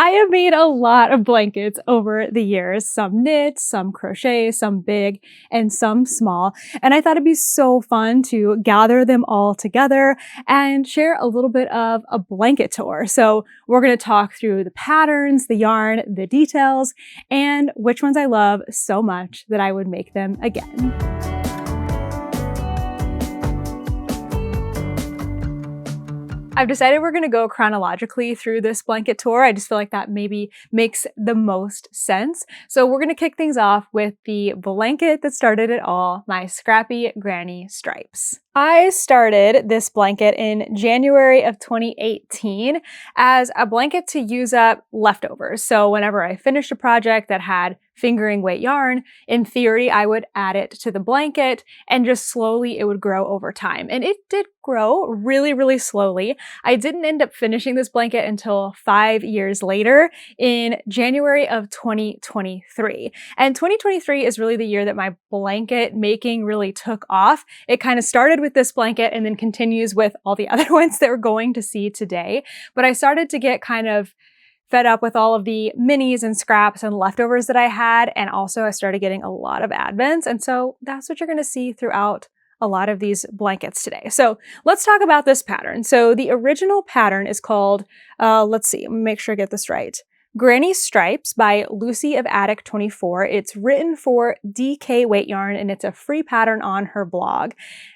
I have made a lot of blankets over the years, some knit, some crochet, some big, and some small. And I thought it'd be so fun to gather them all together and share a little bit of a blanket tour. So we're going to talk through the patterns, the yarn, the details, and which ones I love so much that I would make them again. I've decided we're going to go chronologically through this blanket tour. I just feel like that maybe makes the most sense. So we're going to kick things off with the blanket that started it all, my Scrappy Granny Stripes. I started this blanket in January of 2018 as a blanket to use up leftovers. So whenever I finished a project that had fingering weight yarn, in theory, I would add it to the blanket and just slowly it would grow over time. And it did grow really, really slowly. I didn't end up finishing this blanket until 5 years later in January of 2023. And 2023 is really the year that my blanket making really took off. It kind of started with this blanket and then continues with all the other ones that we're going to see today. But I started to get kind of fed up with all of the minis and scraps and leftovers that I had. And also I started getting a lot of advents. And so that's what you're going to see throughout a lot of these blankets today. So let's talk about this pattern. So the original pattern is called, let's see, make sure I get this right. Granny Stripes by Lucy of Attic 24. It's written for DK Weight Yarn and it's a free pattern on her blog.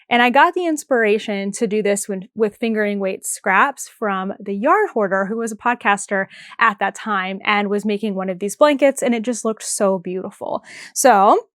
And I got the inspiration to do this with fingering weight scraps from the Yarn Hoarder, who was a podcaster at that time and was making one of these blankets, and it just looked so beautiful. So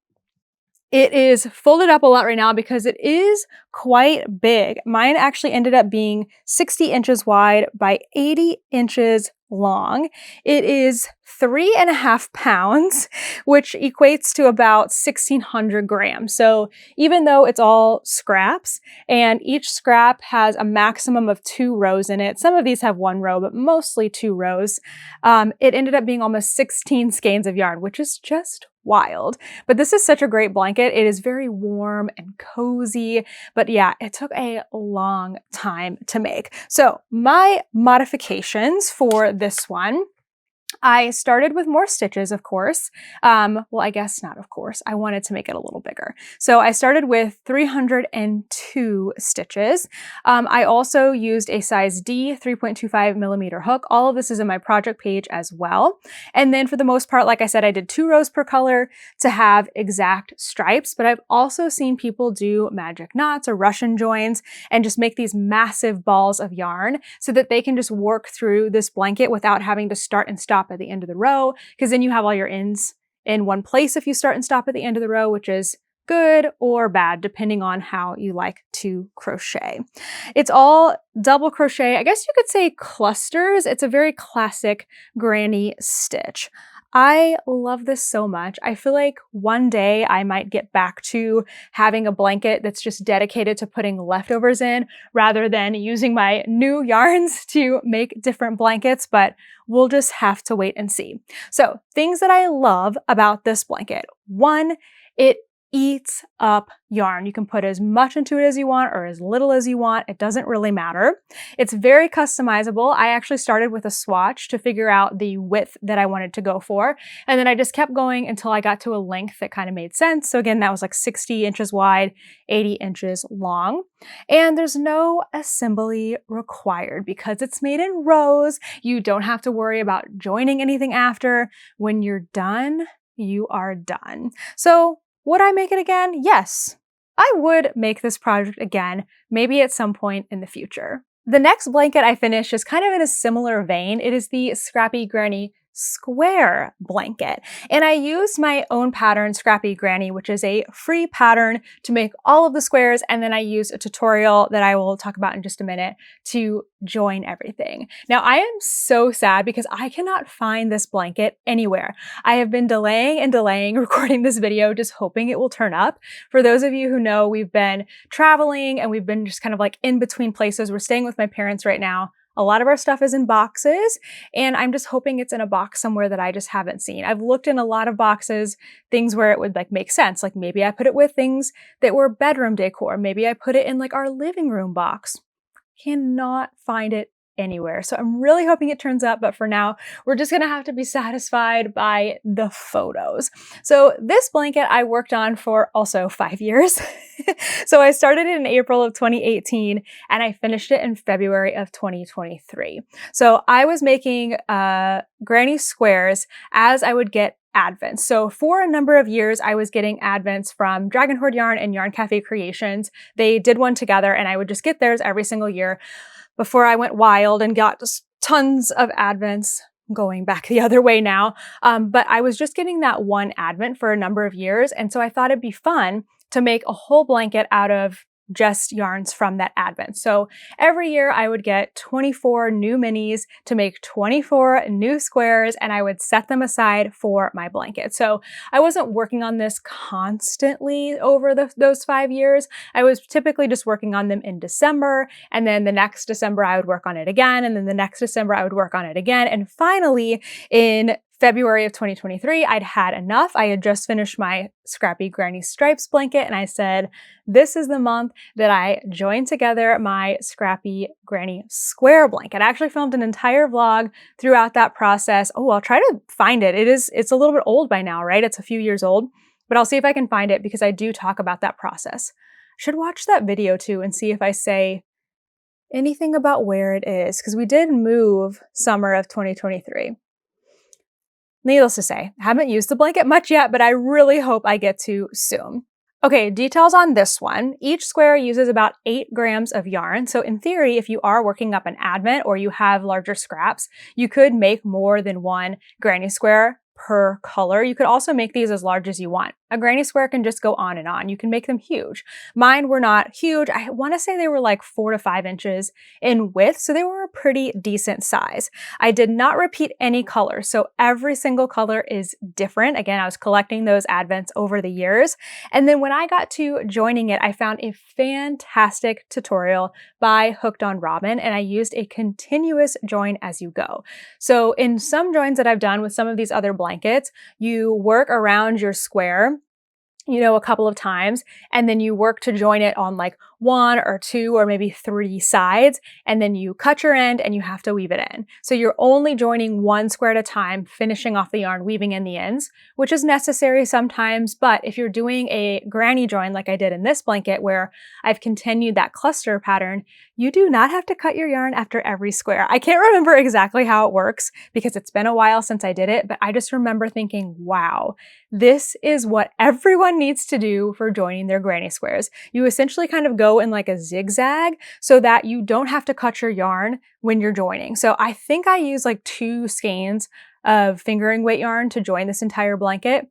it is folded up a lot right now because it is quite big. Mine actually ended up being 60 inches wide by 80 inches long. It is 3.5 pounds, which equates to about 1,600 grams. So even though it's all scraps and each scrap has a maximum of 2 rows in it, some of these have 1 row, but mostly 2 rows, it ended up being almost 16 skeins of yarn, which is just wild. But this is such a great blanket. It is very warm and cozy, but yeah, it took a long time to make. So my modifications for this one, I started with more stitches, of course. Well, I guess not, of course. I wanted to make it a little bigger. So I started with 302 stitches. I also used a size D 3.25 millimeter hook. All of this is in my project page as well. And then for the most part, like I said, I did 2 rows per color to have exact stripes, but I've also seen people do magic knots or Russian joins and just make these massive balls of yarn so that they can just work through this blanket without having to start and stop at the end of the row, because then you have all your ends in one place if you start and stop at the end of the row, which is good or bad depending on how you like to crochet. It's all double crochet. I guess you could say clusters. It's a very classic granny stitch. I love this so much. I feel like one day I might get back to having a blanket that's just dedicated to putting leftovers in rather than using my new yarns to make different blankets, but we'll just have to wait and see. So things that I love about this blanket. One, it eats up yarn. You can put as much into it as you want or as little as you want. It doesn't really matter. It's very customizable. I actually started with a swatch to figure out the width that I wanted to go for. And then I just kept going until I got to a length that kind of made sense. So again, that was like 60 inches wide, 80 inches long. And there's no assembly required because it's made in rows. You don't have to worry about joining anything after. When you're done, you are done. So would I make it again? Yes, I would make this project again, maybe at some point in the future. The next blanket I finished is kind of in a similar vein. It is the Scrappy Granny Square blanket. And I used my own pattern, Scrappy Granny, which is a free pattern to make all of the squares. And then I used a tutorial that I will talk about in just a minute to join everything. Now, I am so sad because I cannot find this blanket anywhere. I have been delaying and delaying recording this video, just hoping it will turn up. For those of you who know, we've been traveling and we've been just kind of like in between places. We're staying with my parents right now. A lot of our stuff is in boxes, and I'm just hoping it's in a box somewhere that I just haven't seen. I've looked in a lot of boxes, things where it would like make sense. Like maybe I put it with things that were bedroom decor. Maybe I put it in like our living room box. Cannot find it anywhere. So I'm really hoping it turns up, but for now, we're just gonna have to be satisfied by the photos. So this blanket I worked on for also 5 years. So I started it in April of 2018 and I finished it in February of 2023. So I was making granny squares as I would get advents. So for a number of years, I was getting advents from Dragon Horde Yarn and Yarn Cafe Creations. They did one together and I would just get theirs every single year before I went wild and got just tons of advents. Going back the other way now. But I was just getting that one advent for a number of years. And so I thought it'd be fun to make a whole blanket out of just yarns from that advent. So every year I would get 24 new minis to make 24 new squares and I would set them aside for my blanket. So I wasn't working on this constantly over those 5 years. I was typically just working on them in December, and then the next December I would work on it again, and then the next December I would work on it again. And finally in February of 2023, I'd had enough. I had just finished my Scrappy Granny Stripes blanket and I said, this is the month that I joined together my Scrappy Granny Square blanket. I actually filmed an entire vlog throughout that process. Oh, I'll try to find it. It's a little bit old by now, right? It's a few years old, but I'll see if I can find it because I do talk about that process. I should watch that video too and see if I say anything about where it is because we did move summer of 2023. Needless to say, I haven't used the blanket much yet, but I really hope I get to soon. Okay, details on this one. Each square uses about 8 grams of yarn. So in theory, if you are working up an advent or you have larger scraps, you could make more than one granny square per color. You could also make these as large as you want. A granny square can just go on and on. You can make them huge. Mine were not huge. I want to say they were like 4 to 5 inches in width, so they were a pretty decent size. I did not repeat any colors, so every single color is different. Again, I was collecting those advents over the years. And then when I got to joining it, I found a fantastic tutorial by Hooked on Robin, and I used a continuous join as you go. So in some joins that I've done with some of these other blankets, you work around your square, a couple of times, and then you work to join it on like 1 or 2 or maybe 3 sides, and then you cut your end and you have to weave it in. So you're only joining one square at a time, finishing off the yarn, weaving in the ends, which is necessary sometimes, but if you're doing a granny join like I did in this blanket where I've continued that cluster pattern, you do not have to cut your yarn after every square. I can't remember exactly how it works because it's been a while since I did it, but I just remember thinking, wow, this is what everyone needs to do for joining their granny squares. You essentially kind of go in like a zigzag so that you don't have to cut your yarn when you're joining. So I think I used like 2 skeins of fingering weight yarn to join this entire blanket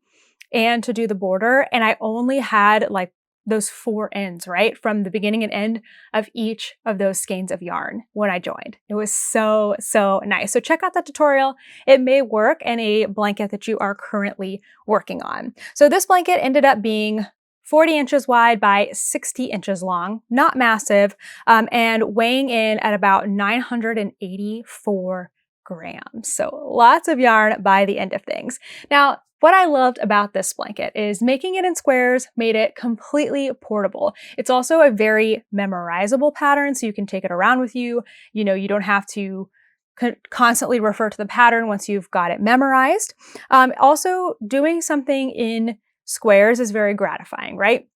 and to do the border. And I only had like those 4 ends, right? From the beginning and end of each of those skeins of yarn when I joined. It was so, so nice. So check out that tutorial. It may work in a blanket that you are currently working on. So this blanket ended up being 40 inches wide by 60 inches long, not massive, and weighing in at about 984 grams. So lots of yarn by the end of things. Now, what I loved about this blanket is making it in squares made it completely portable. It's also a very memorizable pattern, so you can take it around with you. You don't have to constantly refer to the pattern once you've got it memorized. Also, doing something in squares is very gratifying, right?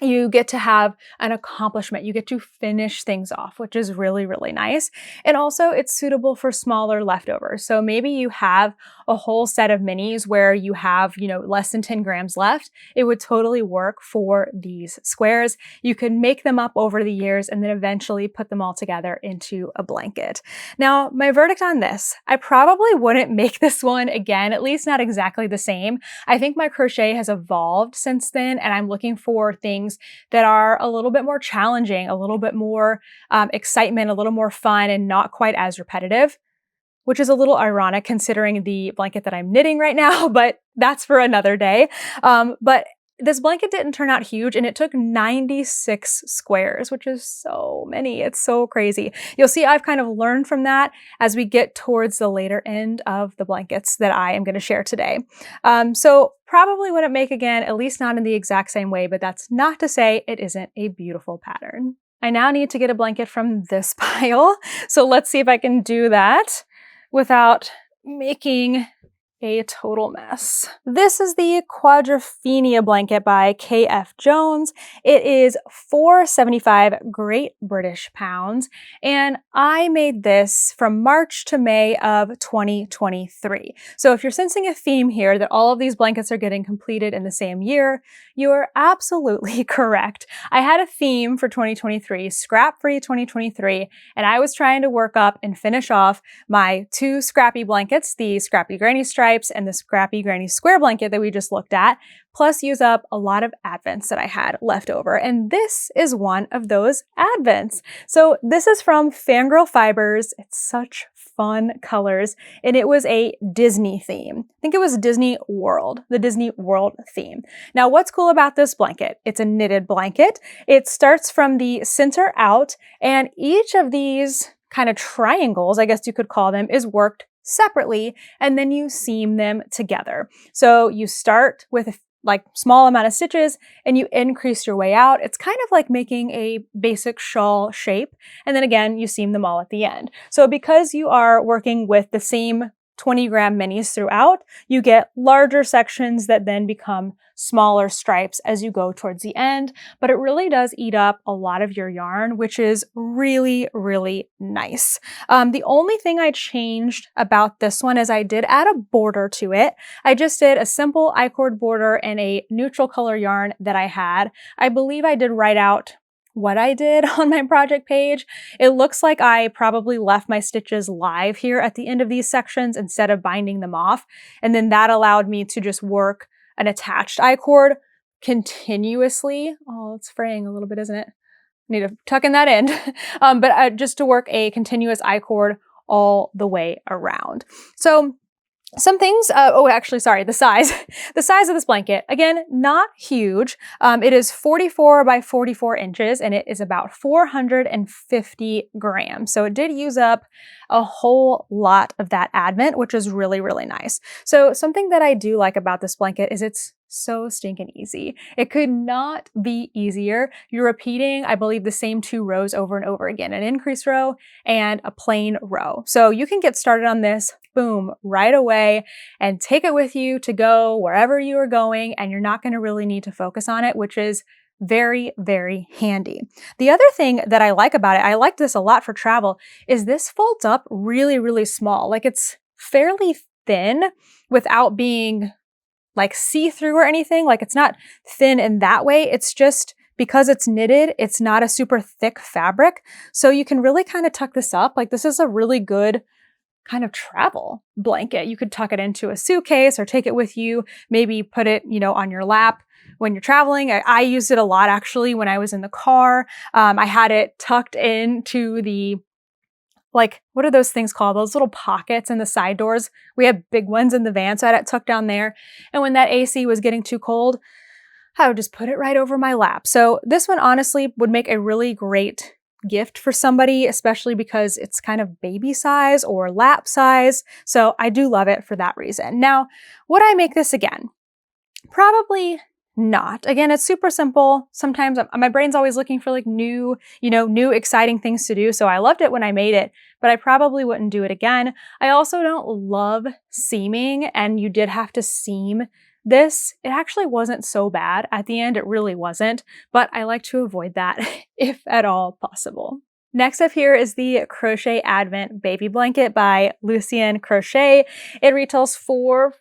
You get to have an accomplishment. You get to finish things off, which is really, really nice. And also it's suitable for smaller leftovers. So maybe you have a whole set of minis where you have, less than 10 grams left. It would totally work for these squares. You could make them up over the years and then eventually put them all together into a blanket. Now, my verdict on this, I probably wouldn't make this one again, at least not exactly the same. I think my crochet has evolved since then, and I'm looking for things that are a little bit more challenging, a little bit more excitement, a little more fun, and not quite as repetitive, which is a little ironic considering the blanket that I'm knitting right now, but that's for another day. But this blanket didn't turn out huge, and it took 96 squares, which is so many. It's so crazy. You'll see I've kind of learned from that as we get towards the later end of the blankets that I am going to share today. So probably wouldn't make again, at least not in the exact same way, but that's not to say it isn't a beautiful pattern. I now need to get a blanket from this pile. So let's see if I can do that without making a total mess. This is the Quadrophenia blanket by KF Jones. It is $4.75 Great British pounds, and I made this from March to May of 2023. So if you're sensing a theme here that all of these blankets are getting completed in the same year, you're absolutely correct. I had a theme for 2023, scrap-free 2023, and I was trying to work up and finish off my 2 Scrappy blankets, the Scrappy Granny Stripes and the Scrappy Granny Square blanket that we just looked at, plus use up a lot of advents that I had left over. And this is one of those advents. So this is from Fangirl Fibers. It's such fun colors, and it was a Disney theme. I think it was Disney World, the Disney World theme. Now, what's cool about this blanket? It's a knitted blanket. It starts from the center out, and each of these kind of triangles, I guess you could call them, is worked separately, and then you seam them together. So you start with a small amount of stitches and you increase your way out. It's kind of like making a basic shawl shape. And then again, you seam them all at the end. So because you are working with the same 20-gram minis throughout, you get larger sections that then become smaller stripes as you go towards the end, but it really does eat up a lot of your yarn, which is really, really nice. The only thing I changed about this one is I did add a border to it. I just did a simple I-cord border and a neutral color yarn that I had. I believe I did write out what I did on my project page. It looks like I probably left my stitches live here at the end of these sections instead of binding them off. And then that allowed me to just work an attached I-cord continuously. Oh, it's fraying a little bit, isn't it? I need to tuck in that end. But just to work a continuous I-cord all the way around. So some things, the size. The size of this blanket, again, not huge. It is 44 by 44 inches and it is about 450 grams. So it did use up a whole lot of that advent, which is really, really nice. So something that I do like about this blanket is it's so stinking easy. It could not be easier. You're repeating, I believe, the same 2 rows over and over again, an increase row and a plain row. So you can get started on this, boom, right away and take it with you to go wherever you are going, and you're not going to really need to focus on it, which is very, very handy. The other thing that I like about it, I like this a lot for travel, is this folds up really, really small. Like it's fairly thin without being like see-through or anything. Like it's not thin in that way. It's just because it's knitted, it's not a super thick fabric. So you can really kind of tuck this up. Like this is a really good kind of travel blanket. You could tuck it into a suitcase or take it with you, maybe put it, on your lap when you're traveling. I used it a lot actually when I was in the car. I had it tucked into the what are those things called? Those little pockets in the side doors. We have big ones in the van, so I had it tucked down there. And when that AC was getting too cold, I would just put it right over my lap. So this one honestly would make a really great gift for somebody, especially because it's kind of baby size or lap size. So I do love it for that reason. Now, would I make this again? Probably not. Again, it's super simple. Sometimes my brain's always looking for new exciting things to do. So I loved it when I made it, but I probably wouldn't do it again. I also don't love seaming, and you did have to seam this. It actually wasn't so bad at the end. It really wasn't, but I like to avoid that if at all possible. Next up here is the Crochet Advent Baby Blanket by Lucien Crochet. It retails for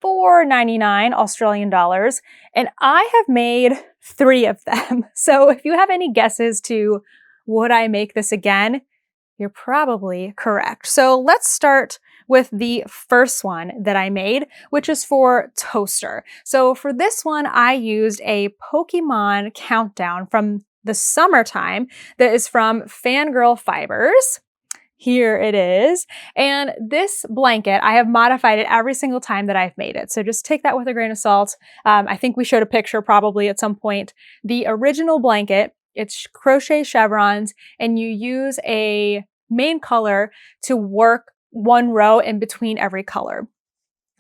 $4.99 Australian dollars, and I have made 3 of them. So if you have any guesses to would I make this again, you're probably correct. So let's start with the first one that I made, which is for Toaster. So for this one, I used a Pokemon countdown from the summertime that is from Fangirl Fibers. Here it is. And this blanket, I have modified it every single time that I've made it. So just take that with a grain of salt. I think we showed a picture probably at some point. The original blanket, it's crochet chevrons, and you use a main color to work 1 row in between every color.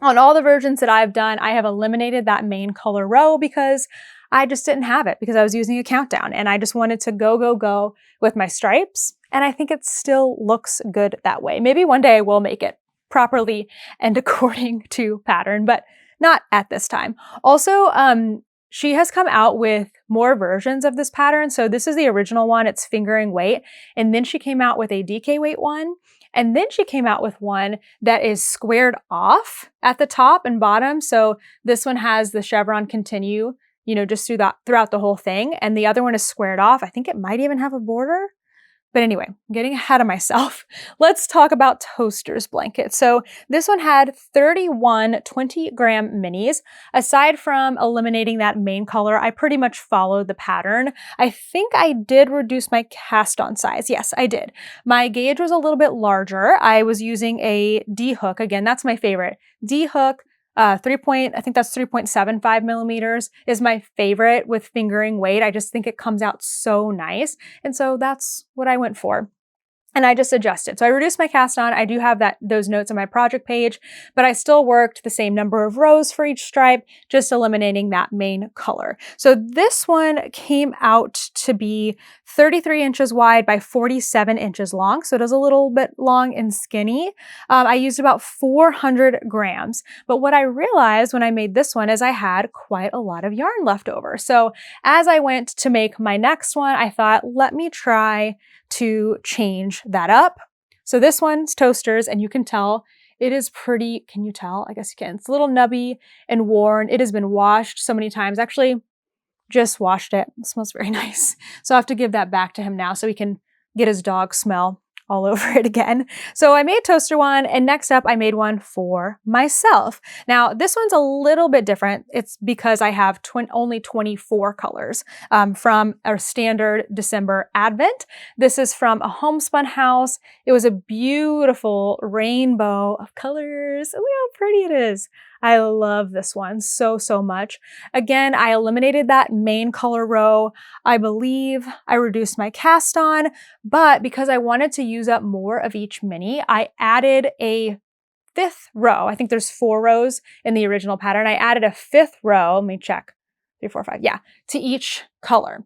On all the versions that I've done, I have eliminated that main color row because I just didn't have it because I was using a countdown and I just wanted to go, go, go with my stripes. And I think it still looks good that way. Maybe one day I will make it properly and according to pattern, but not at this time. Also, she has come out with more versions of this pattern. So this is the original one, it's fingering weight. And then she came out with a DK weight one. And then she came out with one that is squared off at the top and bottom. So this one has the chevron continue, you know, just throughout the whole thing. And the other one is squared off. I think it might even have a border. But anyway, I'm getting ahead of myself. Let's talk about Toaster's blanket. So this one had 31 20-gram minis. Aside from eliminating that main color, I pretty much followed the pattern. I think I did reduce my cast on size. Yes, I did. My gauge was a little bit larger. I was using a D hook. Again, that's my favorite. D hook. I think that's 3.75 millimeters is my favorite with fingering weight. I just think it comes out so nice. And so that's what I went for. And I just adjusted. So I reduced my cast on. I do have those notes on my project page, but I still worked the same number of rows for each stripe, just eliminating that main color. So this one came out to be 33 inches wide by 47 inches long. So it is a little bit long and skinny. I used about 400 grams. But what I realized when I made this one is I had quite a lot of yarn left over. So as I went to make my next one, I thought, let me try to change that up. So this one's Toaster's, and you can tell it is pretty, can you tell? I guess you can. It's a little nubby and worn. It has been washed so many times. Actually, just washed it. It smells very nice. So I have to give that back to him now so he can get his dog smell all over it again. So I made Toaster one, and next up I made one for myself. Now this one's a little bit different. It's because I have only 24 colors from a standard December Advent. This is from a homespun house. It was a beautiful rainbow of colors. Look how pretty it is. I love this one so, so much. Again, I eliminated that main color row. I believe I reduced my cast on, but because I wanted to use up more of each mini, I added a 5th row. I think there's 4 rows in the original pattern. I added a 5th row. Let me check. 3, 4, 5. Yeah, to each color.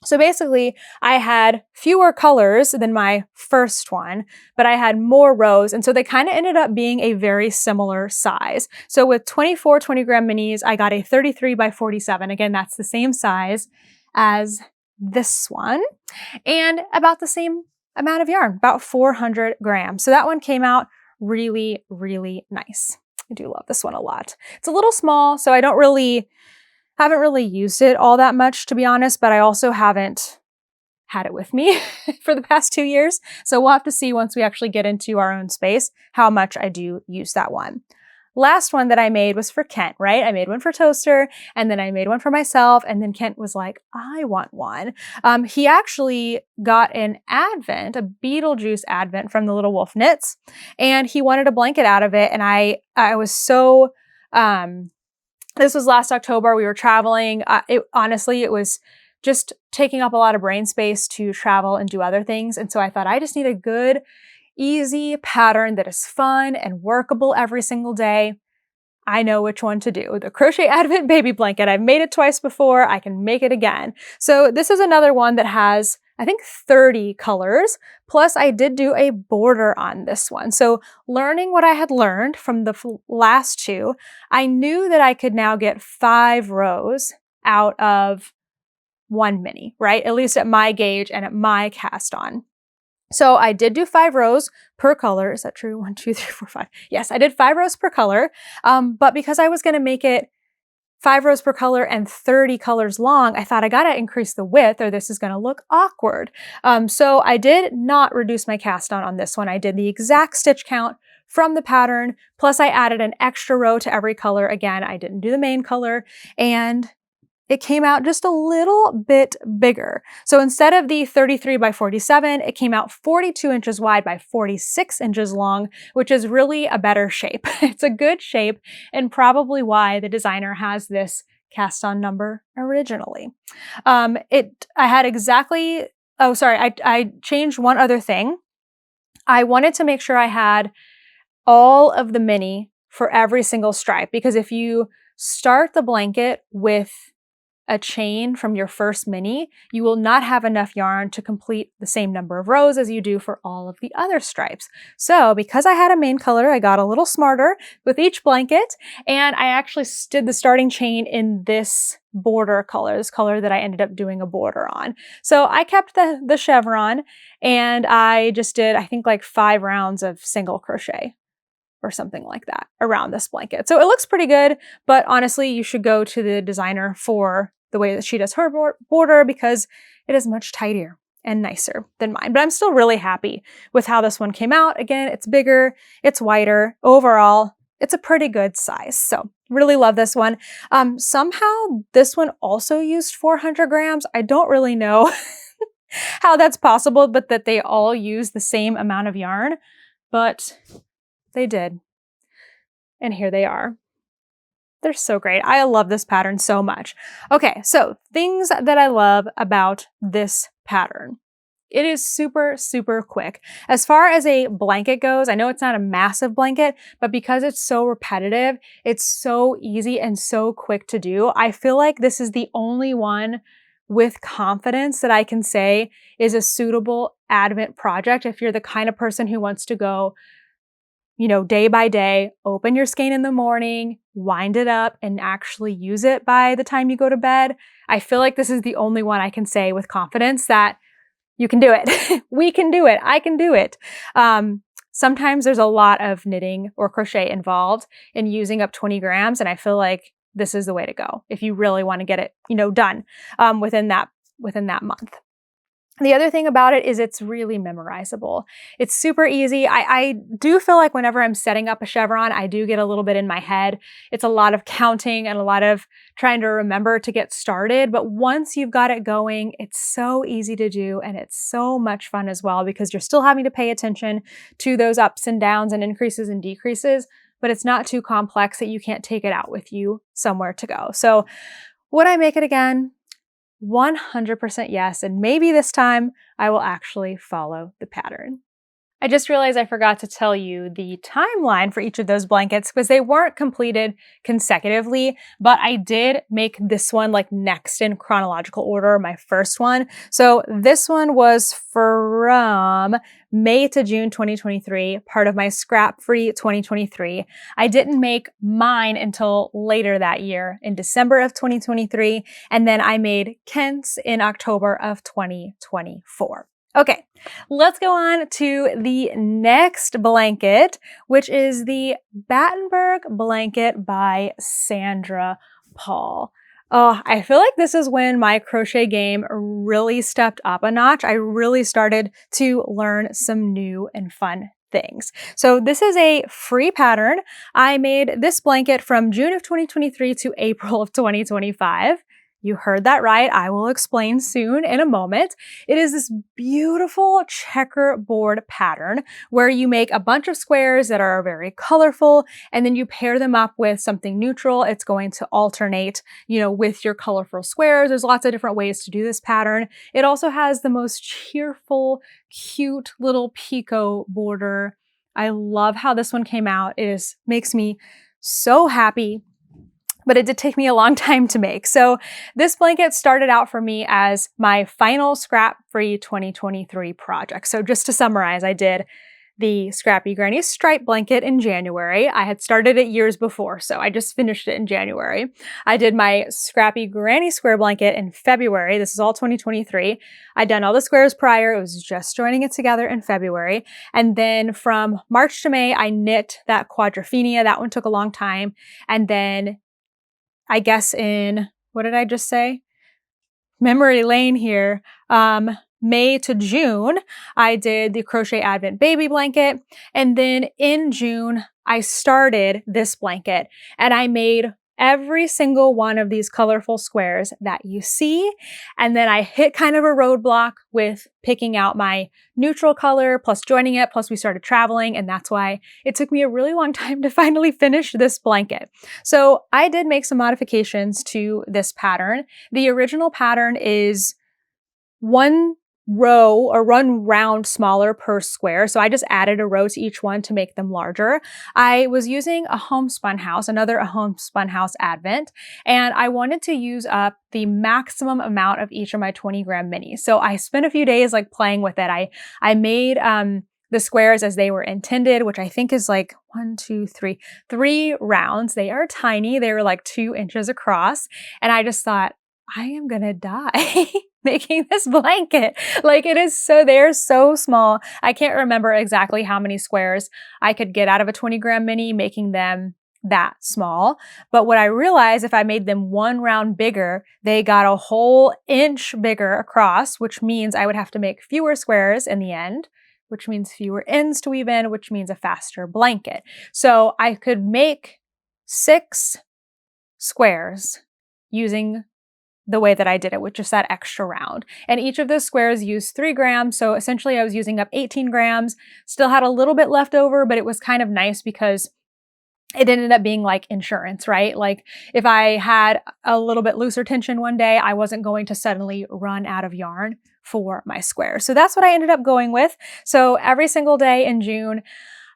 So basically, I had fewer colors than my first one, but I had more rows. And so they kind of ended up being a very similar size. So with 24 20-gram minis, I got a 33 by 47. Again, that's the same size as this one and about the same amount of yarn, about 400 grams. So that one came out really, really nice. I do love this one a lot. It's a little small, so I haven't really used it all that much, to be honest, but I also haven't had it with me for the past 2 years. So we'll have to see once we actually get into our own space how much I do use that one. Last one that I made was for Kent, right? I made one for Toaster, and then I made one for myself, and then Kent was like, I want one. He actually got an Advent, a Beetlejuice Advent from the Little Wolf Knits, and he wanted a blanket out of it, and I was so... This was last October. We were traveling. Honestly, it was just taking up a lot of brain space to travel and do other things. And so I thought I just need a good, easy pattern that is fun and workable every single day. I know which one to do. The Crochet Advent Baby Blanket. I've made it twice before. I can make it again. So this is another one that has, I think, 30 colors. Plus I did do a border on this one. So learning what I had learned from the last 2, I knew that I could now get 5 rows out of 1 mini, right? At least at my gauge and at my cast on. So I did do 5 rows per color. Is that true? 1, 2, 3, 4, 5. Yes, I did 5 rows per color. But because I was going to make it 5 rows per color and 30 colors long, I thought I got to increase the width or this is going to look awkward. So I did not reduce my cast on this one. I did the exact stitch count from the pattern. Plus I added an extra row to every color. Again, I didn't do the main color, and it came out just a little bit bigger. So instead of the 33 by 47, it came out 42 inches wide by 46 inches long, which is really a better shape. It's a good shape and probably why the designer has this cast on number originally. I changed one other thing. I wanted to make sure I had all of the mini for every single stripe, because if you start the blanket with a chain from your first mini, you will not have enough yarn to complete the same number of rows as you do for all of the other stripes. So because I had a main color, I got a little smarter with each blanket, and I actually did the starting chain in this border color, this color that I ended up doing a border on. So I kept the chevron, and I just did, I think, like 5 rounds of single crochet or something like that around this blanket. So it looks pretty good, but honestly, you should go to the designer for the way that she does her border because it is much tidier and nicer than mine. But I'm still really happy with how this one came out. Again, it's bigger, it's wider. Overall, it's a pretty good size. So really love this one. Somehow this one also used 400 grams. I don't really know how that's possible, but that they all use the same amount of yarn, but they did. And here they are. They're so great. I love this pattern so much. Okay, so things that I love about this pattern. It is super, super quick. As far as a blanket goes, I know it's not a massive blanket, but because it's so repetitive, it's so easy and so quick to do. I feel like this is the only one with confidence that I can say is a suitable Advent project if you're the kind of person who wants to go, you know, day by day, open your skein in the morning, wind it up, and actually use it by the time you go to bed. I feel like this is the only one I can say with confidence that you can do it. We can do it. I can do it. Sometimes there's a lot of knitting or crochet involved in using up 20 grams, and I feel like this is the way to go if you really want to get it, you know, done within that month. The other thing about it is it's really memorizable. It's super easy. I do feel like whenever I'm setting up a chevron, I do get a little bit in my head. It's a lot of counting and a lot of trying to remember to get started. But once you've got it going, it's so easy to do and it's so much fun as well because you're still having to pay attention to those ups and downs and increases and decreases, but it's not too complex that you can't take it out with you somewhere to go. So would I make it again? 100% yes, and maybe this time I will actually follow the pattern. I just realized I forgot to tell you the timeline for each of those blankets because they weren't completed consecutively, but I did make this one like next in chronological order, my first one. So this one was from May to June 2023, part of my Scrap-Free 2023. I didn't make mine until later that year in December of 2023, and then I made Kent's in October of 2024. Okay, let's go on to the next blanket, which is the Battenberg Blanket by Sandra Paul. Oh, I feel like this is when my crochet game really stepped up a notch. I really started to learn some new and fun things. So this is a free pattern. I made this blanket from June of 2023 to April of 2025. You heard that right. I will explain soon in a moment. It is this beautiful checkerboard pattern where you make a bunch of squares that are very colorful and then you pair them up with something neutral. It's going to alternate, you know, with your colorful squares. There's lots of different ways to do this pattern. It also has the most cheerful, cute little picot border. I love how this one came out. Makes me so happy. But it did take me a long time to make. So this blanket started out for me as my final Scrap-Free 2023 project. So just to summarize, I did the Scrappy Granny Stripe blanket in January. I had started it years before, so I just finished it in January. I did my Scrappy Granny Square blanket in February. This is all 2023. I'd done all the squares prior. It was just joining it together in February. And then from March to May, I knit that Quadrophenia. That one took a long time. And then I guess in, what did I just say? Memory lane here. May to June, I did the Crochet Advent Baby Blanket. And then in June, I started this blanket and I made every single one of these colorful squares that you see. And then I hit kind of a roadblock with picking out my neutral color, plus joining it, plus we started traveling. And that's why it took me a really long time to finally finish this blanket. So I did make some modifications to this pattern. The original pattern is one row or one round smaller per square. So I just added a row to each one to make them larger. I was using a homespun house, another homespun house advent, and I wanted to use up the maximum amount of each of my 20-gram minis. So I spent a few days like playing with it. I made the squares as they were intended, which I think is like 3 rounds. They are tiny. They were like 2 inches across. And I just thought, I am gonna die making this blanket. Like they're so small. I can't remember exactly how many squares I could get out of a 20-gram mini making them that small. But what I realized, if I made them 1 round bigger, they got a whole inch bigger across, which means I would have to make fewer squares in the end, which means fewer ends to weave in, which means a faster blanket. So I could make 6 squares using the way that I did it, with just that extra round. And each of those squares used 3 grams. So essentially I was using up 18 grams, still had a little bit left over, but it was kind of nice because it ended up being like insurance, right? Like if I had a little bit looser tension one day, I wasn't going to suddenly run out of yarn for my square. So that's what I ended up going with. So every single day in June,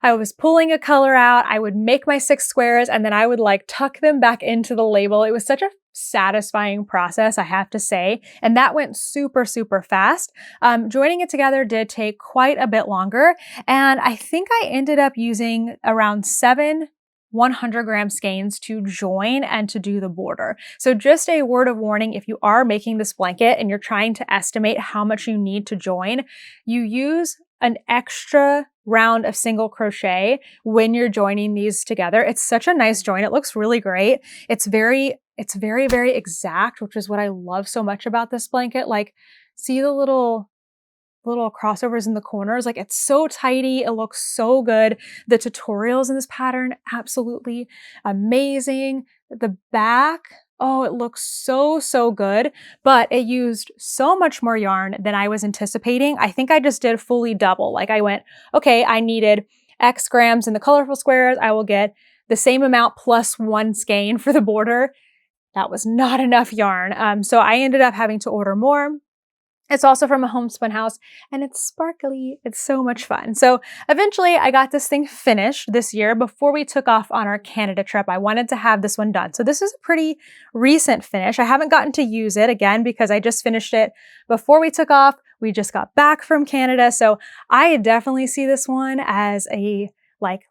I was pulling a color out, I would make my 6 squares, and then I would like tuck them back into the label. It was such a satisfying process, I have to say. And that went super, super fast. Joining it together did take quite a bit longer. And I think I ended up using around 7 100-gram skeins to join and to do the border. So just a word of warning, if you are making this blanket and you're trying to estimate how much you need to join, you use an extra round of single crochet when you're joining these together. It's such a nice join. It looks really great. It's very, very exact, which is what I love so much about this blanket. Like, see the little crossovers in the corners. Like, it's so tidy. It looks so good. The tutorials in this pattern, absolutely amazing. The back, oh, it looks so, so good, but it used so much more yarn than I was anticipating. I think I just did fully double. Like, I went, okay, I needed X grams in the colorful squares. I will get the same amount plus 1 skein for the border. That was not enough yarn. So I ended up having to order more. It's also from a homespun house, and it's sparkly. It's so much fun. So eventually I got this thing finished this year before we took off on our Canada trip. I wanted to have this one done. So this is a pretty recent finish. I haven't gotten to use it again because I just finished it before we took off. We just got back from Canada. So I definitely see this one as a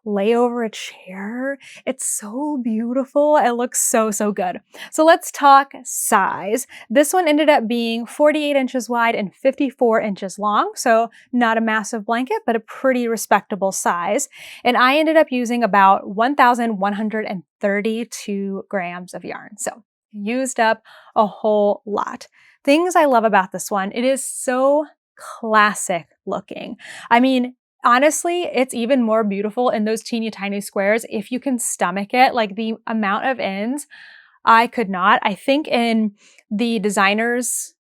lay over a chair. It's so beautiful. It looks so, so good. So let's talk size. This one ended up being 48 inches wide and 54 inches long. So not a massive blanket, but a pretty respectable size. And I ended up using about 1,132 grams of yarn. So used up a whole lot. Things I love about this one, it is so classic looking. I mean, honestly, it's even more beautiful in those teeny tiny squares if you can stomach it. Like, the amount of ends, I could not. I think in the designer's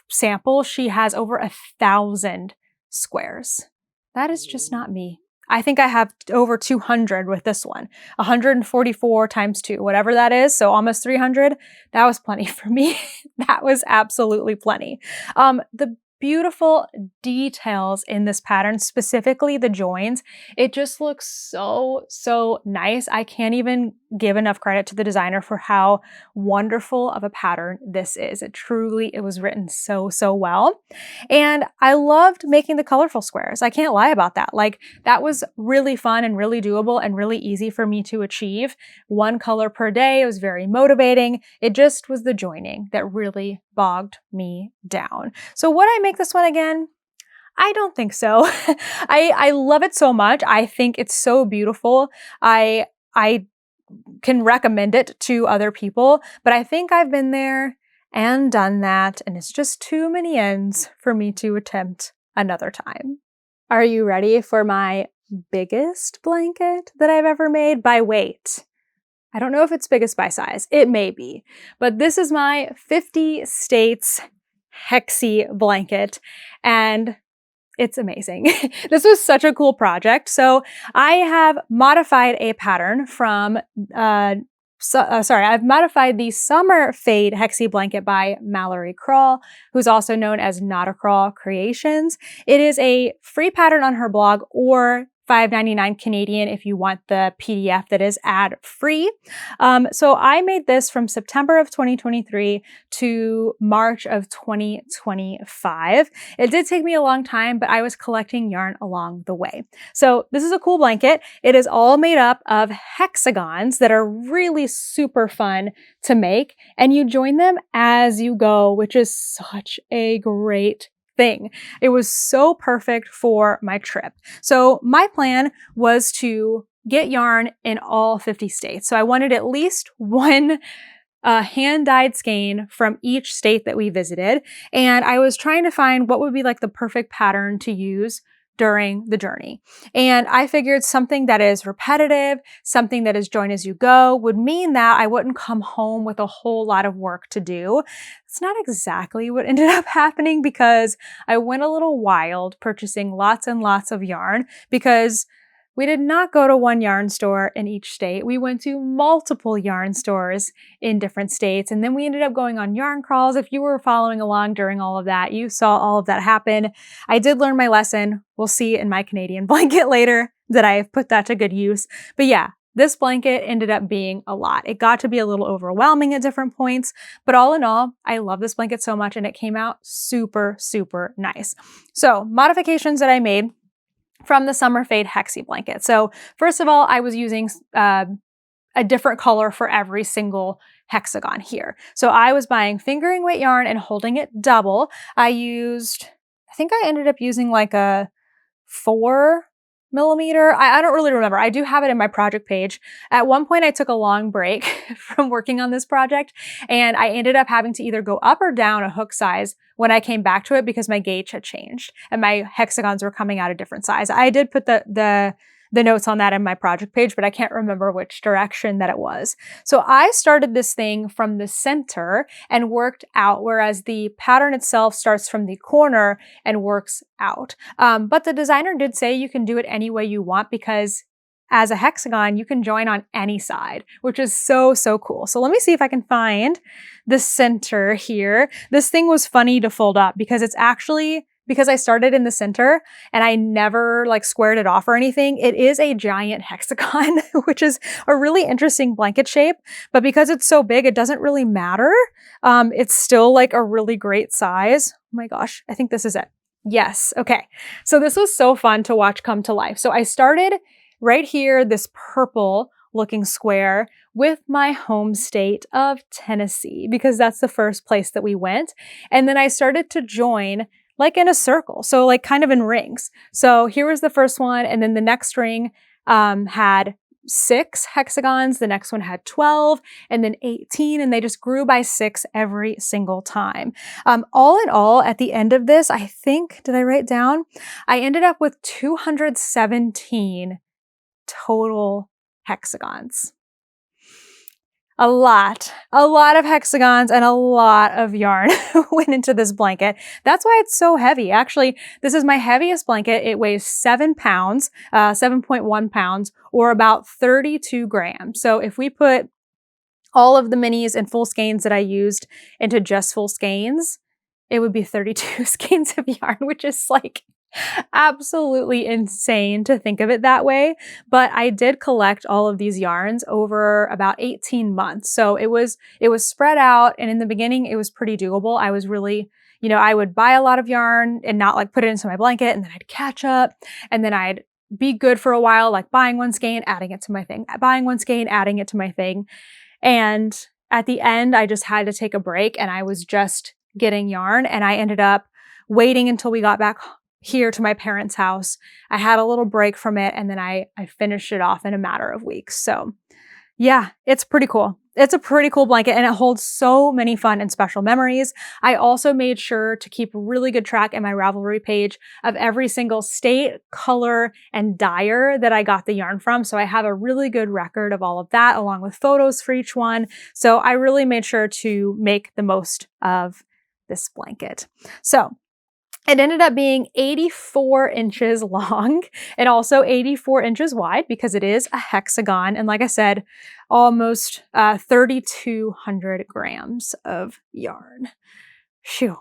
sample, she has over 1,000 squares. That is just not me. I think I have over 200 with this one. 144 times 2, whatever that is. So almost 300. That was plenty for me. That was absolutely plenty. The beautiful details in this pattern, specifically the joins. It just looks so, so nice. I can't even give enough credit to the designer for how wonderful of a pattern this is. It was written so, so well. And I loved making the colorful squares. I can't lie about that. Like, that was really fun and really doable and really easy for me to achieve. 1 color per day. It was very motivating. It just was the joining that really bogged me down. So would I make this one again? I don't think so. I love it so much. I think it's so beautiful. I can recommend it to other people, but I think I've been there and done that, and it's just too many ends for me to attempt another time. Are you ready for my biggest blanket that I've ever made by weight? I don't know if it's biggest by size. It may be, but this is my 50 states Hexie blanket, and it's amazing. This was such a cool project. So I have modified a pattern from I've modified the Summer Fade Hexie Blanket by Mallory Crawl, who's also known as Not a Crawl Creations. It is a free pattern on her blog, or $5.99 Canadian if you want the PDF that is ad-free. So I made this from September of 2023 to March of 2025. It did take me a long time, but I was collecting yarn along the way. So this is a cool blanket. It is all made up of hexagons that are really super fun to make, and you join them as you go, which is such a great thing. It was so perfect for my trip. So my plan was to get yarn in all 50 states. So I wanted at least one hand-dyed skein from each state that we visited. And I was trying to find what would be like the perfect pattern to use during the journey. And I figured something that is repetitive, something that is join as you go, would mean that I wouldn't come home with a whole lot of work to do. It's not exactly what ended up happening, because I went a little wild purchasing lots and lots of yarn, because we did not go to one yarn store in each state. We went to multiple yarn stores in different states, and then we ended up going on yarn crawls. If you were following along during all of that, you saw all of that happen. I did learn my lesson. We'll see in my Canadian blanket later that I have put that to good use. But yeah, this blanket ended up being a lot. It got to be a little overwhelming at different points, but all in all, I love this blanket so much, and it came out super, super nice. So modifications that I made from the Summer Fade Hexie Blanket. So first of all, I was using a different color for every single hexagon here. So I was buying fingering weight yarn and holding it double. I think I ended up using like a 4mm. I don't really remember. I do have it in my project page. At one point I took a long break from working on this project, and I ended up having to either go up or down a hook size when I came back to it, because my gauge had changed and my hexagons were coming out a different size. I did put the notes on that in my project page, but I can't remember which direction that it was. So I started this thing from the center and worked out, whereas the pattern itself starts from the corner and works out. But the designer did say you can do it any way you want, because as a hexagon, you can join on any side, which is so, so cool. So let me see if I can find the center here. This thing was funny to fold up, because it's actually, because I started in the center and I never like squared it off or anything, it is a giant hexagon, which is a really interesting blanket shape. But because it's so big, it doesn't really matter. It's still like a really great size. Oh my gosh, I think this is it. Yes, okay. So this was so fun to watch come to life. So I started right here, this purple looking square, with my home state of Tennessee, because that's the first place that we went. And then I started to join like in a circle, so like kind of in rings. So here was the first one, and then the next ring had 6 hexagons, the next one had 12, and then 18, and they just grew by 6 every single time. All in all, at the end of this, I think, did I write down? I ended up with 217 total hexagons. A lot of hexagons and a lot of yarn went into this blanket. That's why it's so heavy. Actually, this is my heaviest blanket. It weighs 7 pounds, 7.1 pounds, or about 32 grams. So if we put all of the minis and full skeins that I used into just full skeins, it would be 32 skeins of yarn, which is like absolutely insane to think of it that way. But I did collect all of these yarns over about 18 months. So it was spread out, and in the beginning it was pretty doable. I was really, I would buy a lot of yarn and not like put it into my blanket, and then I'd catch up, and then I'd be good for a while, like buying one skein, adding it to my thing, buying one skein, adding it to my thing. And at the end, I just had to take a break, and I was just getting yarn, and I ended up waiting until we got back here to my parents' house. I had a little break from it, and then I finished it off in a matter of weeks. So yeah, it's pretty cool. It's a pretty cool blanket, and it holds so many fun and special memories. I also made sure to keep really good track in my Ravelry page of every single state, color, and dyer that I got the yarn from. So I have a really good record of all of that, along with photos for each one. So I really made sure to make the most of this blanket. So It ended up being 84 inches long and also 84 inches wide because it is a hexagon. And like I said, almost 3,200 grams of yarn. Phew,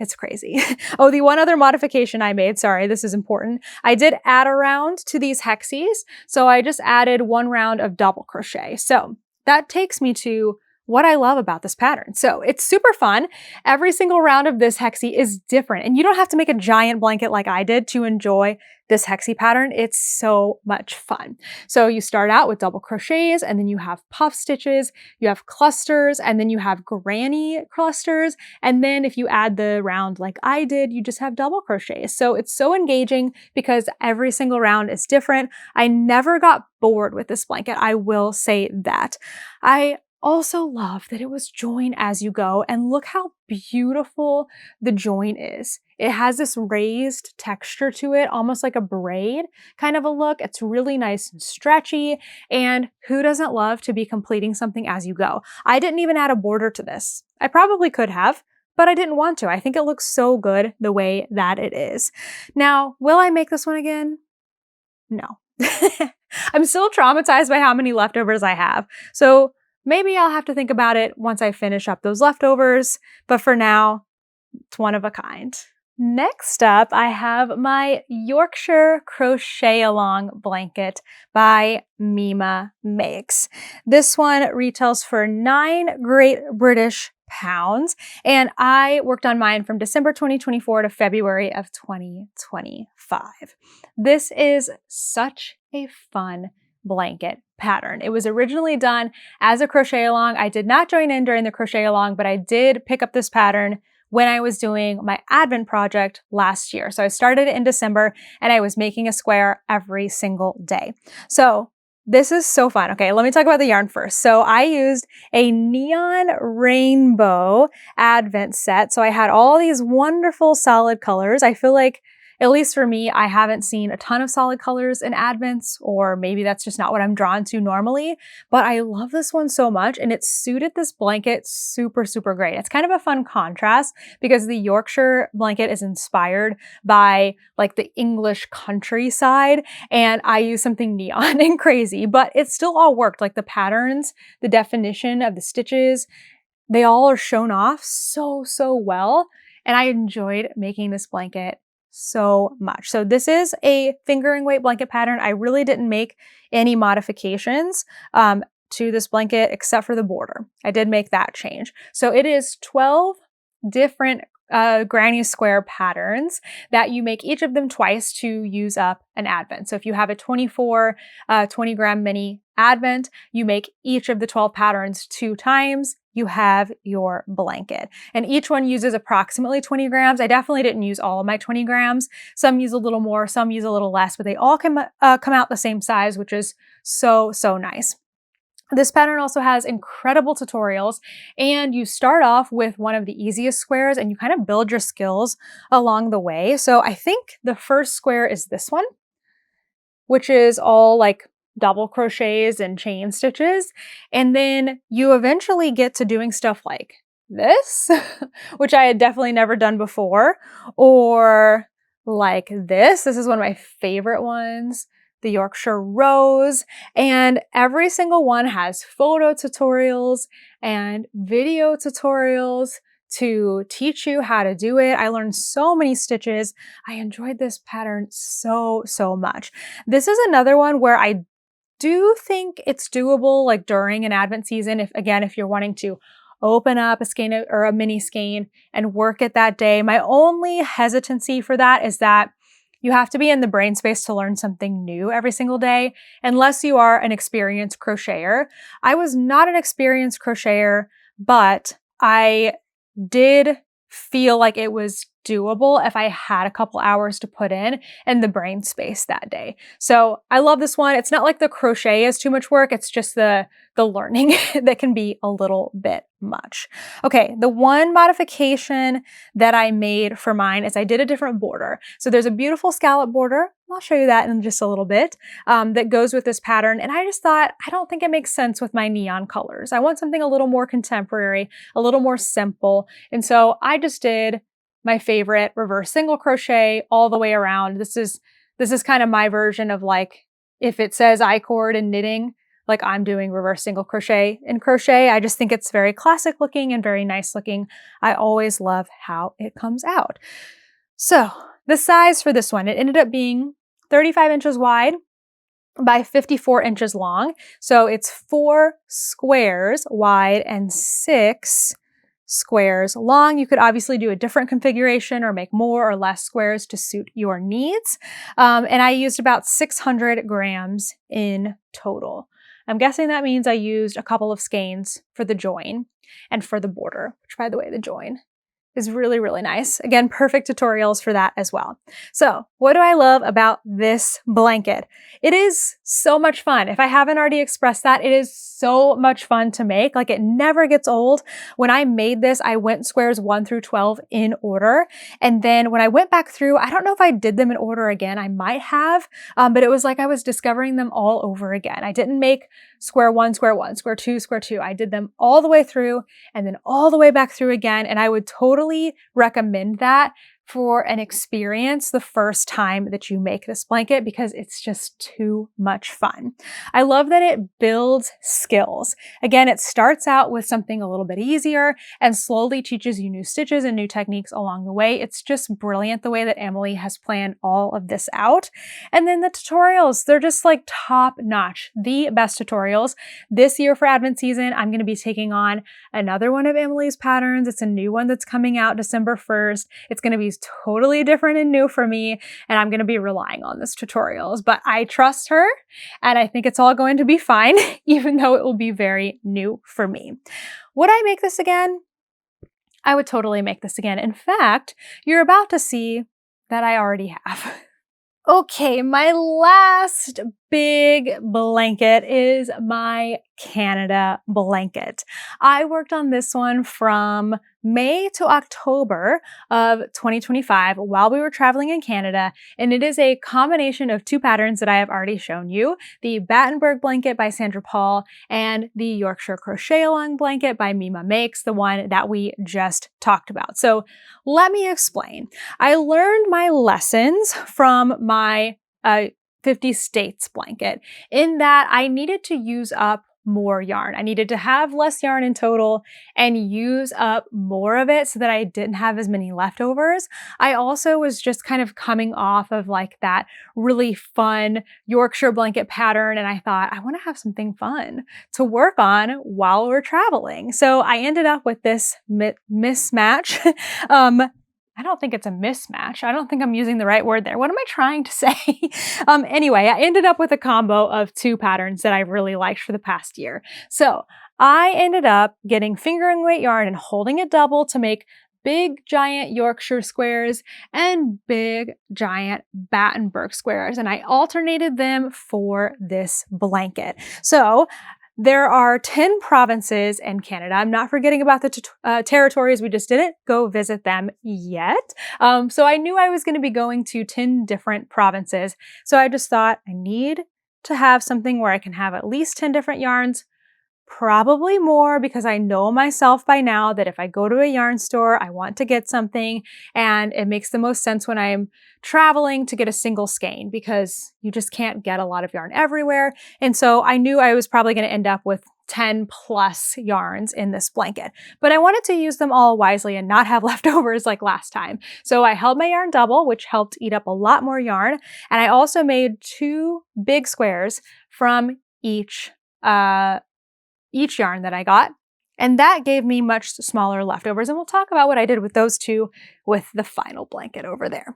it's crazy. Oh, the one other modification I made, sorry, this is important. I did add a round to these hexies. So I just added 1 round of double crochet. So that takes me to what I love about this pattern. So it's super fun. Every single round of this hexie is different, and you don't have to make a giant blanket like I did to enjoy this hexie pattern. It's so much fun. So you start out with double crochets, and then you have puff stitches, you have clusters, and then you have granny clusters. And then if you add the round like I did, you just have double crochets. So it's so engaging because every single round is different. I never got bored with this blanket. I will say that. I also love that it was join as you go, and look how beautiful the join is. It has this raised texture to it, almost like a braid kind of a look. It's really nice and stretchy, and who doesn't love to be completing something as you go? I didn't even add a border to this. I probably could have, but I didn't want to. I think it looks so good the way that it is. Now, will I make this one again? No. I'm still traumatized by how many leftovers I have. So maybe I'll have to think about it once I finish up those leftovers, but for now, it's one of a kind. Next up, I have my Yorkshire Crochet Along Blanket by Mima Makes. This one retails for 9 Great British pounds, and I worked on mine from December 2024 to February of 2025. This is such a fun blanket pattern. It was originally done as a crochet along. I did not join in during the crochet along, but I did pick up this pattern when I was doing my Advent project last year. So I started it in December, and I was making a square every single day. So this is so fun. Okay, let me talk about the yarn first. So I used a neon rainbow Advent set. So I had all these wonderful solid colors. I feel like, at least for me, I haven't seen a ton of solid colors in Advents, or maybe that's just not what I'm drawn to normally, but I love this one so much, and it suited this blanket super, super great. It's kind of a fun contrast because the Yorkshire blanket is inspired by like the English countryside, and I use something neon and crazy, but it still all worked. Like the patterns, the definition of the stitches, they all are shown off so, so well, and I enjoyed making this blanket so much. So this is a fingering weight blanket pattern. I really didn't make any modifications to this blanket except for the border. I did make that change. So it is 12 different granny square patterns that you make each of them twice to use up an Advent. So if you have a 24 20 gram mini Advent, you make each of the 12 patterns 2 times. You have your blanket. And each one uses approximately 20 grams. I definitely didn't use all of my 20 grams. Some use a little more, some use a little less, but they all come out the same size, which is so, so nice. This pattern also has incredible tutorials, and you start off with one of the easiest squares and you kind of build your skills along the way. So I think the first square is this one, which is all like double crochets and chain stitches. And then you eventually get to doing stuff like this, which I had definitely never done before, or like this. This is one of my favorite ones, the Yorkshire Rose. And every single one has photo tutorials and video tutorials to teach you how to do it. I learned so many stitches. I enjoyed this pattern so, so much. This is another one where I do think it's doable like during an Advent season. If you're wanting to open up a skein or a mini skein and work it that day. My only hesitancy for that is that you have to be in the brain space to learn something new every single day, unless you are an experienced crocheter. I was not an experienced crocheter, but I did feel like it was doable if I had a couple hours to put in and the brain space that day. So I love this one. It's not like the crochet is too much work. It's just the learning that can be a little bit much. Okay, the one modification that I made for mine is I did a different border. So there's a beautiful scallop border. I'll show you that in just a little bit, that goes with this pattern. And I just thought, I don't think it makes sense with my neon colors. I want something a little more contemporary, a little more simple. And so I just did my favorite reverse single crochet all the way around. This is kind of my version of like, if it says I-cord in knitting, like I'm doing reverse single crochet in crochet. I just think it's very classic looking and very nice looking. I always love how it comes out. So the size for this one, it ended up being 35 inches wide by 54 inches long. So it's 4 squares wide and 6 squares long. You could obviously do a different configuration or make more or less squares to suit your needs. And I used about 600 grams in total. I'm guessing that means I used a couple of skeins for the join and for the border, which by the way, the join is really, really nice. Again, perfect tutorials for that as well. So what do I love about this blanket? It is so much fun. If I haven't already expressed that, it is so much fun to make. Like it never gets old. When I made this, I went squares 1 through 12 in order. And then when I went back through, I don't know if I did them in order again. I might have, but it was like I was discovering them all over again. I didn't make square 1, square 1, square 2, square 2. I did them all the way through and then all the way back through again. And I would totally recommend that for an experience the first time that you make this blanket because it's just too much fun. I love that it builds skills. Again, it starts out with something a little bit easier and slowly teaches you new stitches and new techniques along the way. It's just brilliant the way that Emily has planned all of this out. And then the tutorials, they're just like top notch, the best tutorials. This year for Advent season, I'm going to be taking on another one of Emily's patterns. It's a new one that's coming out December 1st. It's going to be totally different and new for me, and I'm going to be relying on this tutorials, but I trust her and I think it's all going to be fine, even though it will be very new for me. Would I make this again? I would totally make this again. In fact, you're about to see that I already have. Okay, my last big blanket is my Canada blanket. I worked on this one from May to October of 2025 while we were traveling in Canada, and it is a combination of 2 patterns that I have already shown you, the Battenberg Blanket by Sandra Paul and the Yorkshire Crochet Along Blanket by Mima Makes, the one that we just talked about. So let me explain. I learned my lessons from my 50 States blanket in that I needed to use up more yarn. I needed to have less yarn in total and use up more of it so that I didn't have as many leftovers. I also was just kind of coming off of like that really fun Yorkshire blanket pattern, and I thought I want to have something fun to work on while we're traveling. So I ended up with this mismatch. I don't think it's a mismatch. I don't think I'm using the right word there. What am I trying to say? Anyway, I ended up with a combo of 2 patterns that I really liked for the past year. So I ended up getting fingering weight yarn and holding it double to make big giant Yorkshire squares and big giant Battenberg squares. And I alternated them for this blanket. So there are 10 provinces in Canada. I'm not forgetting about the territories. We just didn't go visit them yet. So I knew I was going to be going to 10 different provinces. So I just thought I need to have something where I can have at least 10 different yarns, probably more, because I know myself by now that if I go to a yarn store, I want to get something, and it makes the most sense when I'm traveling to get a single skein because you just can't get a lot of yarn everywhere. And so I knew I was probably going to end up with 10 plus yarns in this blanket, but I wanted to use them all wisely and not have leftovers like last time. So I held my yarn double, which helped eat up a lot more yarn. And I also made 2 big squares from each yarn that I got. And that gave me much smaller leftovers. And we'll talk about what I did with those 2 with the final blanket over there.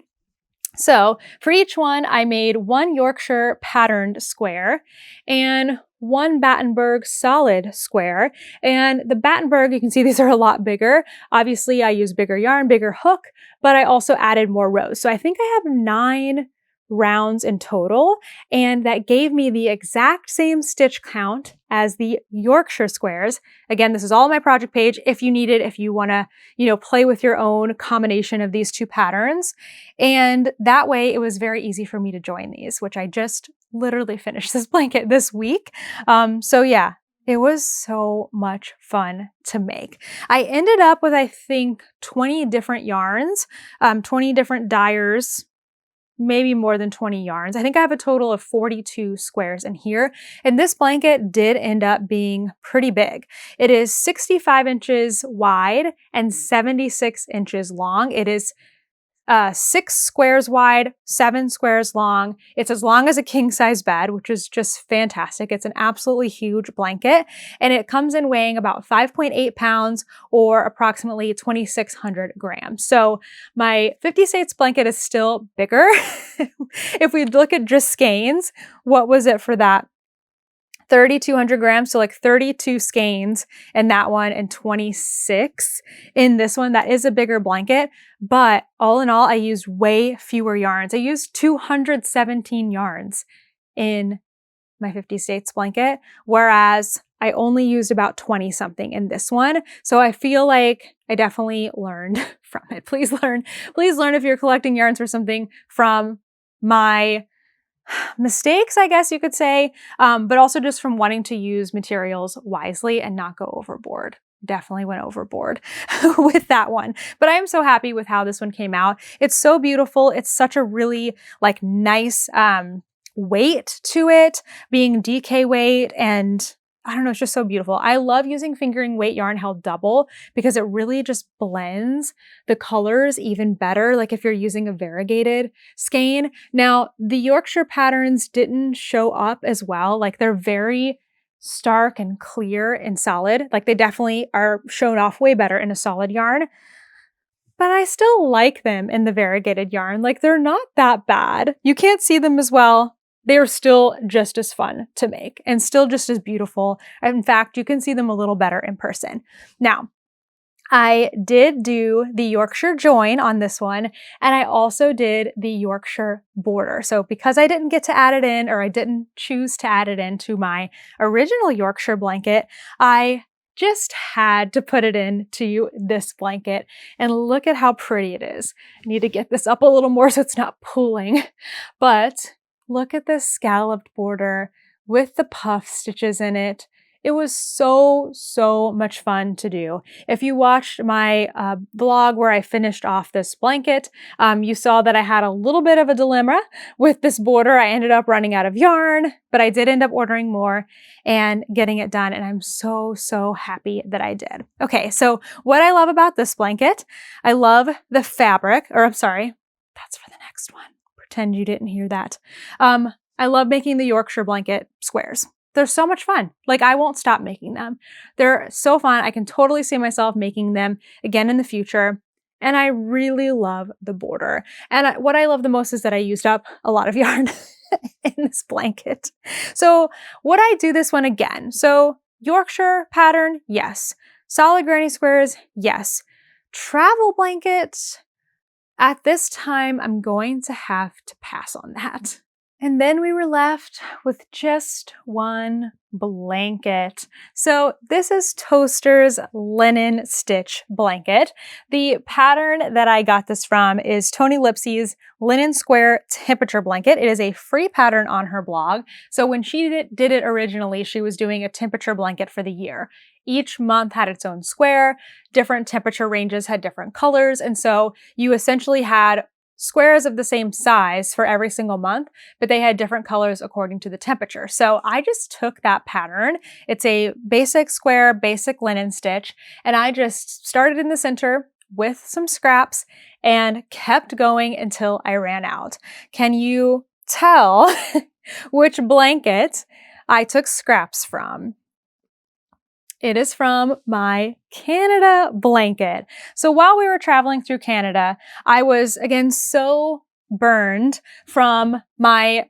So for each one, I made 1 Yorkshire patterned square and 1 Battenberg solid square. And the Battenberg, you can see these are a lot bigger. Obviously, I use bigger yarn, bigger hook, but I also added more rows. So I think I have 9 rounds in total, and that gave me the exact same stitch count as the Yorkshire squares. Again, this is all on my project page if you need it, if you want to, play with your own combination of these 2 patterns. And that way it was very easy for me to join these, which I just literally finished this blanket this week. So yeah, It was so much fun to make. I ended up with, I think, 20 different yarns, 20 different dyers, maybe more than 20 yarns. I think I have a total of 42 squares in here. And this blanket did end up being pretty big. It is 65 inches wide and 76 inches long. It is 6 squares wide, 7 squares long. It's as long as a king size bed, which is just fantastic. It's an absolutely huge blanket, and it comes in weighing about 5.8 pounds or approximately 2,600 grams. So my 50 States blanket is still bigger. If we look at just skeins, what was it for that? 3,200 grams, so like 32 skeins in that one and 26 in this one. That is a bigger blanket, but all in all, I used way fewer yarns. I used 217 yarns in my 50 States blanket, whereas I only used about 20 something in this one. So I feel like I definitely learned from it. Please learn if you're collecting yarns for something from my mistakes, I guess you could say, but also just from wanting to use materials wisely and not go overboard. Definitely went overboard with that one. But I am so happy with how this one came out. It's so beautiful. It's such a really like nice weight to it, being DK weight, and I don't know, it's just so beautiful. I love using fingering weight yarn held double because it really just blends the colors even better, like if you're using a variegated skein. Now, the Yorkshire patterns didn't show up as well. Like they're very stark and clear and solid. Like they definitely are shown off way better in a solid yarn. But I still like them in the variegated yarn. Like they're not that bad. You can't see them as well. They're still just as fun to make and still just as beautiful. In fact, you can see them a little better in person. Now, I did do the Yorkshire join on this one, and I also did the Yorkshire border. So because I didn't get to add it in, or I didn't choose to add it into my original Yorkshire blanket, I just had to put it into this blanket, and look at how pretty it is. I need to get this up a little more so it's not pulling, but look at this scalloped border with the puff stitches in it. It was so much fun to do. If you watched my vlog where I finished off this blanket, you saw that I had a little bit of a dilemma with this border. I ended up running out of yarn, but I did end up ordering more and getting it done, and I'm so happy that I did. Okay, so what I love about this blanket, I love the fabric, or I'm sorry, that's for the next one. Pretend you didn't hear that. I love making the Yorkshire blanket squares. They're so much fun. Like I won't stop making them. They're so fun. I can totally see myself making them again in the future. And I really love the border. And what I love the most is that I used up a lot of yarn in this blanket. So would I do this one again? So Yorkshire pattern, yes. Solid granny squares, yes. Travel blankets, at this time, I'm going to have to pass on that. And then we were left with just one blanket. So this is Toaster's linen stitch blanket. The pattern that I got this from is Tony Lipsy's linen square temperature blanket. It is a free pattern on her blog. So when she did it originally, she was doing a temperature blanket for the year. Each month had its own square, different temperature ranges had different colors, and so you essentially had squares of the same size for every single month, but they had different colors according to the temperature. So I just took that pattern. It's a basic square, basic linen stitch, and I just started in the center with some scraps and kept going until I ran out. Can you tell which blanket I took scraps from? It is from my Canada blanket. So while we were traveling through Canada, I was again so burned from my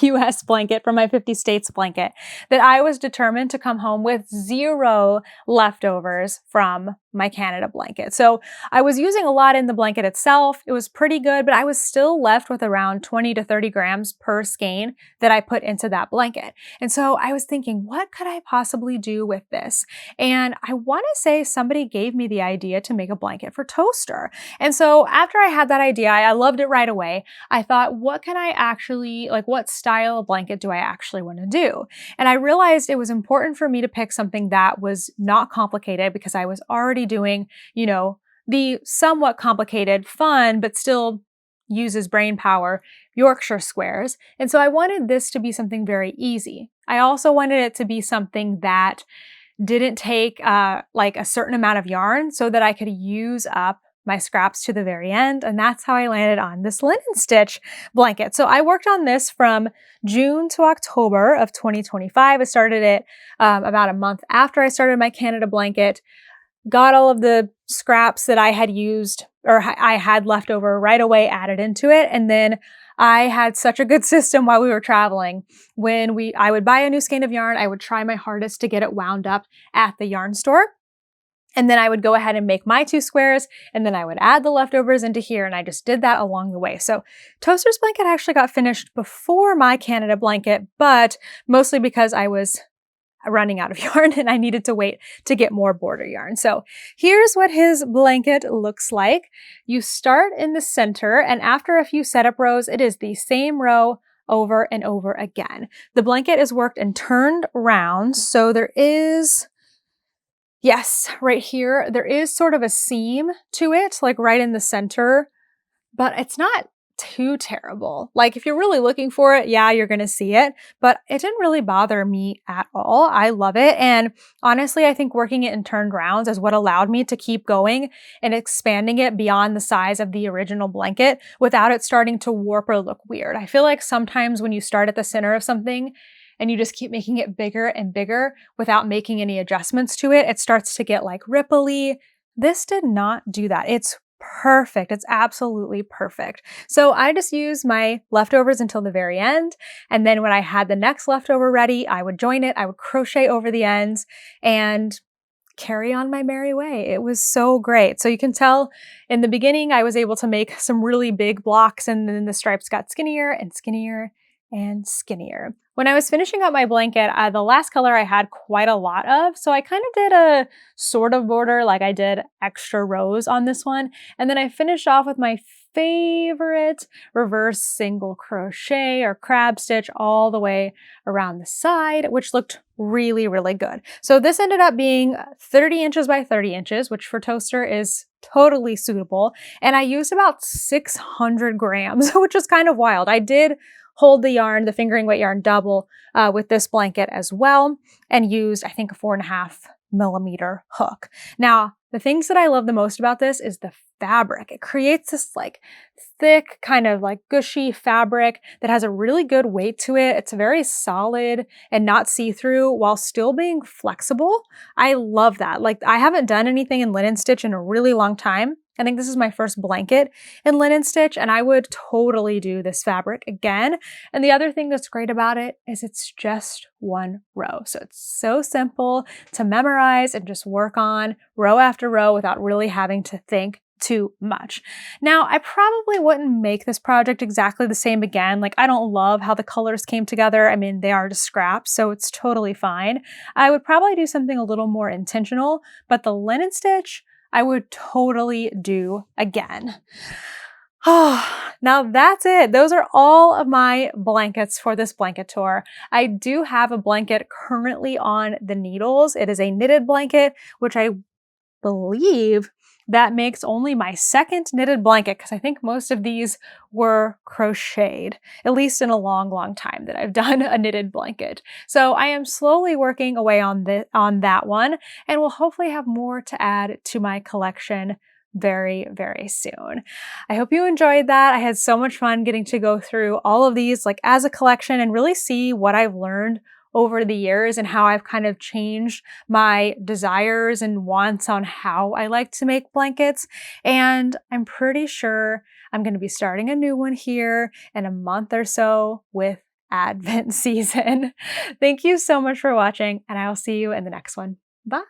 US blanket, from my 50 States blanket, that I was determined to come home with 0 leftovers from my Canada blanket. So I was using a lot in the blanket itself. It was pretty good, but I was still left with around 20 to 30 grams per skein that I put into that blanket. And so I was thinking, what could I possibly do with this? And I want to say somebody gave me the idea to make a blanket for Toaster. And so after I had that idea, I loved it right away. I thought, what can I actually, like what style of blanket do I actually want to do? And I realized it was important for me to pick something that was not complicated because I was already doing, you know, the somewhat complicated, fun, but still uses brain power Yorkshire squares. And so I wanted this to be something very easy. I also wanted it to be something that didn't take like a certain amount of yarn so that I could use up my scraps to the very end. And that's how I landed on this linen stitch blanket. So I worked on this from June to October of 2025. I started it about a month after I started my Canada blanket. Got all of the scraps that I had used or I had left over right away added into it. And then I had such a good system while we were traveling. When I would buy a new skein of yarn, I would try my hardest to get it wound up at the yarn store. And then I would go ahead and make my 2 squares, and then I would add the leftovers into here, and I just did that along the way. So Toaster's blanket actually got finished before my Canada blanket, but mostly because I was running out of yarn and I needed to wait to get more border yarn. So here's what his blanket looks like. You start in the center, and after a few setup rows, it is the same row over and over again. The blanket is worked and turned round, so there is, yes, right here, there is sort of a seam to it, like right in the center, but it's not too terrible. Like if you're really looking for it, yeah, you're going to see it, but it didn't really bother me at all. I love it. And honestly, I think working it in turned rounds is what allowed me to keep going and expanding it beyond the size of the original blanket without it starting to warp or look weird. I feel like sometimes when you start at the center of something and you just keep making it bigger and bigger without making any adjustments to it, it starts to get like ripply. This did not do that. It's perfect. It's absolutely perfect. So I just used my leftovers until the very end. And then when I had the next leftover ready, I would join it. I would crochet over the ends and carry on my merry way. It was so great. So you can tell in the beginning, I was able to make some really big blocks, and then the stripes got skinnier and skinnier and skinnier. When I was finishing up my blanket, the last color I had quite a lot of, so I kind of did a sort of border, like I did extra rows on this one, and then I finished off with my favorite reverse single crochet or crab stitch all the way around the side, which looked really, really good. So this ended up being 30 inches by 30 inches, which for Toaster is totally suitable, and I used about 600 grams, which is kind of wild. I did hold the yarn, the fingering weight yarn double with this blanket as well, and used, I think, a 4.5mm hook. Now, the things that I love the most about this is the fabric. It creates this like thick, kind of like gushy fabric that has a really good weight to it. It's very solid and not see-through while still being flexible. I love that. Like, I haven't done anything in linen stitch in a really long time. I think this is my first blanket in linen stitch, and I would totally do this fabric again. And the other thing that's great about it is it's just one row. So it's so simple to memorize and just work on row after row without really having to think too much. Now, I probably wouldn't make this project exactly the same again. Like, I don't love how the colors came together. I mean, they are just scraps, so it's totally fine. I would probably do something a little more intentional, but the linen stitch, I would totally do again. Oh, now that's it. Those are all of my blankets for this blanket tour. I do have a blanket currently on the needles. It is a knitted blanket, which I believe that makes only my second knitted blanket, because I think most of these were crocheted, at least in a long, long time that I've done a knitted blanket. So I am slowly working away on that one, and will hopefully have more to add to my collection very, very soon. I hope you enjoyed that. I had so much fun getting to go through all of these like as a collection and really see what I've learned over the years and how I've kind of changed my desires and wants on how I like to make blankets. And I'm pretty sure I'm going to be starting a new one here in a month or so with Advent season. Thank you so much for watching, and I will see you in the next one. Bye.